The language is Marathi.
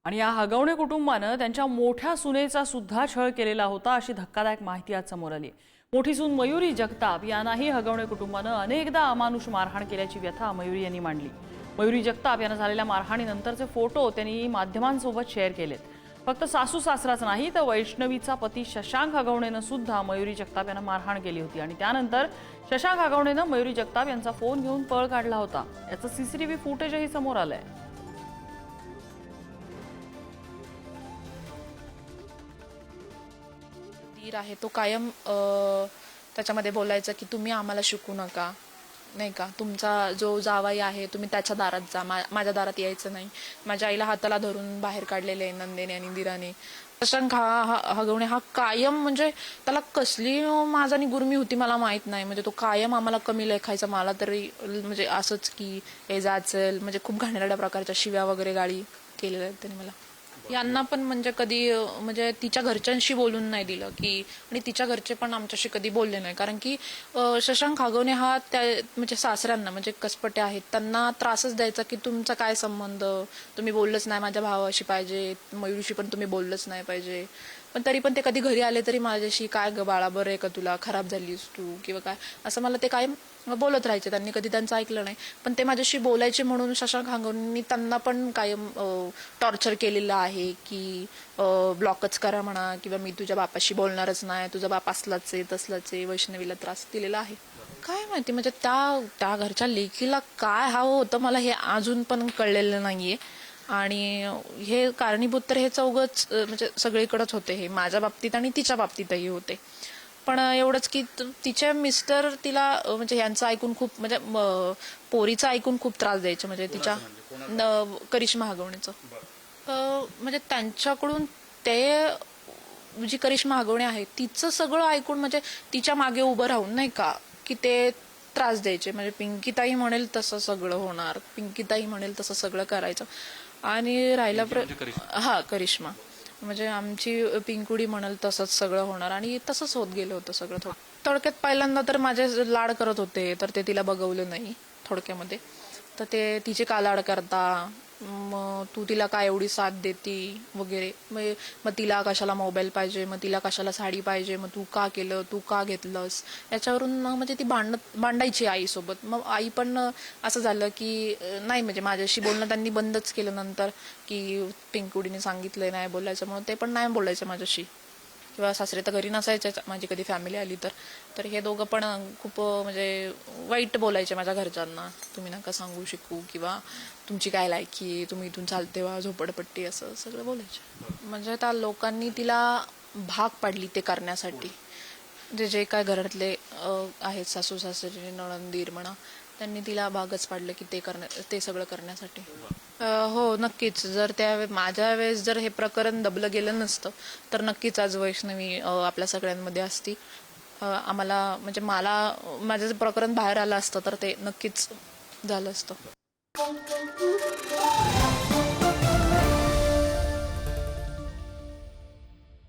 आणि या हगवणे कुटुंबानं त्यांच्या मोठ्या सुनेचा सुद्धा छळ केलेला होता अशी धक्कादायक माहिती आज समोर आली। मोठी सून मयुरी जगताप यांनाही हगवणे कुटुंबानं अनेकदा अमानुष मारहाण केल्याची व्यथा मयुरी यांनी मांडली। मयुरी जगताप यांना झालेल्या मारहाणीनंतरचे फोटो त्यांनी माध्यमांसोबत शेअर केलेत। फक्त सासू सासराच नाही तर वैष्णवीचा पती शशांक हगवणेनं सुद्धा मयुरी जगताप यांना मारहाण केली होती आणि त्यानंतर शशांक हगवणेनं मयुरी जगताप यांचा फोन घेऊन पळ काढला होता। याचं सीसीटीव्ही फुटेजही समोर आलंय। धीर आहे तो कायम त्याच्यामध्ये बोलायचा की तुम्ही आम्हाला शिकू नका, नाही का, तुमचा जो जावाई आहे तुम्ही त्याच्या दारात जा, माझ्या दारात यायचं नाही। माझ्या आईला हाताला धरून बाहेर काढलेले नंदेने आणि दिराने। शशांक हगवणे हा कायम म्हणजे त्याला कसली माझानी गुरमी होती मला माहित नाही, म्हणजे तो कायम आम्हाला कमी लेखायचा। मला तरी म्हणजे असंच की हे जाचल, म्हणजे खूप घाणेरड्या प्रकारच्या शिव्या वगैरे गाळी केलेल्या आहेत त्याने मला। यांना पण म्हणजे कधी म्हणजे तिच्या घरच्यांशी बोलून नाही दिलं की, आणि तिच्या घरचे पण आमच्याशी कधी बोलले नाही, कारण की शशांक हगवणे हा त्या म्हणजे सासऱ्यांना म्हणजे कसपटे आहेत त्यांना त्रासच द्यायचा की तुमचा काय संबंध, तुम्ही बोललंच नाही माझ्या भावाशी पाहिजे, मयुरीशी पण तुम्ही बोललंच नाही पाहिजे। पण तरी पण ते कधी घरी आले तरी माझ्याशी काय ग बाळा बरं आहे का तुला, खराब झालीस तू किंवा काय असं मला ते कायम बोलत राहायचे। त्यांनी कधी त्यांचं ऐकलं नाही, पण ते माझ्याशी बोलायचे म्हणून शशांक हगवणेंनी त्यांना पण कायम टॉर्चर केलेलं आहे की ब्लॉकच करा म्हणा, किंवा मी तुझ्या बापाशी बोलणारच नाही, तुझा बाप असलाच आहे तसलाच आहे, वैष्णवीला त्रास दिलेला आहे। काय माहिती म्हणजे त्या घरच्या लेकीला काय हवं होतं मला हे अजून पण कळलेलं नाहीये। आणि हे कारणीभूत तर हे चौघच म्हणजे सगळीकडेच होते, हे माझ्या बाबतीत आणि तिच्या बाबतीतही होते। पण एवढंच की तिचे मिस्टर तिला म्हणजे यांचं ऐकून खूप म्हणजे पोरीचं ऐकून खूप त्रास द्यायचे, म्हणजे तिच्या करिश्मा हगवणेचं म्हणजे त्यांच्याकडून ते जी करिश्मा हगवणे आहे तिचं सगळं ऐकून म्हणजे तिच्या मागे उभं राहून नाही का की ते त्रास द्यायचे। म्हणजे पिंकीताई म्हणेल तसं सगळं होणार, पिंकीताई म्हणेल तसं सगळं करायचं। आणि राहिला हा करिश्मा म्हणजे आमची पिंकुडी म्हणेल तसंच सगळं होणार, आणि तसंच होत गेलं होतं सगळं। थोडक्यात पहिल्यांदा तर माझे लाड करत होते तर ते तिला बघवलं नाही थोडक्यामध्ये, तर ते तिचे का लाड करता, मग तू तिला काय एवढी साथ देती वगैरे, मग तिला कशाला मोबाईल पाहिजे, मग तिला कशाला साडी पाहिजे, मग तू का केलं, तू का घेतलंस, याच्यावरून म्हणजे ती भांडायची आईसोबत। मग आई पण असं झालं की नाही म्हणजे माझ्याशी बोलणं त्यांनी बंदच केलं नंतर की पिंकुडीने सांगितलंय नाही बोलायचं म्हणून, ते पण नाही बोलायचं माझ्याशी, किंवा सासरे तर घरी नसायचे माझी कधी फॅमिली आली तर हे दोघं पण खूप म्हणजे वाईट बोलायचे माझ्या घरच्यांना, तुम्ही नका सांगू शिकू, किंवा तुमची काय लायकी, तुम्ही इथून चालते वा झोपडपट्टी, असं सगळं बोलायचे। म्हणजे त्या लोकांनी तिला भाग पाडली ते करण्यासाठी, जे काय घरातले आहेत सासू सासरे नणंदीर म्हणा, त्यांनी तिला भागच पाडलं की ते सगळं करण्यासाठी। हो नक्कीच, जर माझ्या वेळेस जर हे प्रकरण दबलं गेलं नसतं तर नक्कीच आज वैष्णवी आपल्या सगळ्यांमध्ये असती। आम्हाला म्हणजे माझं प्रकरण बाहेर आलं असतं तर ते नक्कीच झालं असतं।